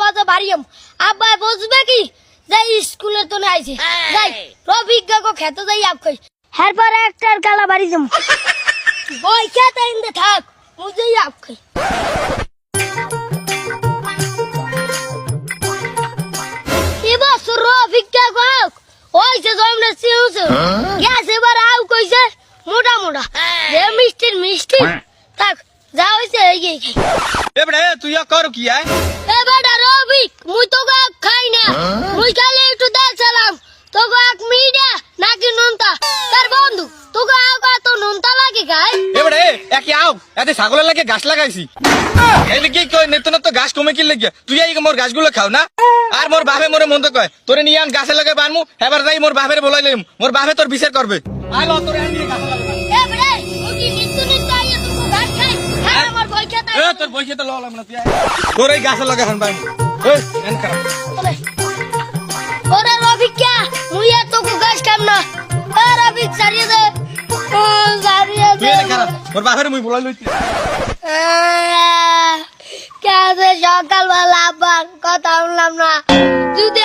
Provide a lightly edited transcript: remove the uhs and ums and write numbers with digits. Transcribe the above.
বাজে বাড়িয়াম আব্বা বুঝবে কি যাই স্কুলে তো আইছে যাই রফিক কাকো খেতে যাই আপ কই এরপর একটার কালা বাড়ি যাম বই খেতে ইন্দে থাক মুজেই আপ কই এবার রফিক কাকো ওইছে জমনে সিউছে গ্যাস এবার আউ কইছে মোটা মোটা যে মিষ্টি থাক যা হইছে এই এবড়ে তুই কর কি আয় এবারে রফিক মুই তো খাই না মুই খালি একটু দেখছিলাম তোকে এক মিডা নাকি নুনতা তার বন্ধু তোকে আগা তো নুনতা লাগে গায় এবড়ে একে আও এতে ছাগলের লাগে গাছ লাগাইছি এদিকে কই নেতন তো গাছ কমে কি লাগে তুই এই মোর গাছগুলো খাও না আর মোর বাপে মোরে মন্দ কয় তোরে নিয়ে আন গাছে লাগে বানমু এবার যাই মোর বাপের বলাইলাম মোর বাপে তোর বিচার করবে আলো তোরে আন দিয়ে গাছে লাগবে এবারে ওকি নিত্য আইয়া তোকে গাছ খাই খাই আমার বই খেতে এ তোর বই খেতে ললাম না তুই তোর এই গাছে লাগে হান বানমু এই এন খারাপ ওরে রফিক কে মুই আর তোকে গাছ খাম না এ রফিক সারিয়ে দে সারিয়ে তুই দে এনে খারাপ মোর বাপের মুই বলাই লইছি কাজে সকালবেলা আব্বার কথা শুনলাম না যদি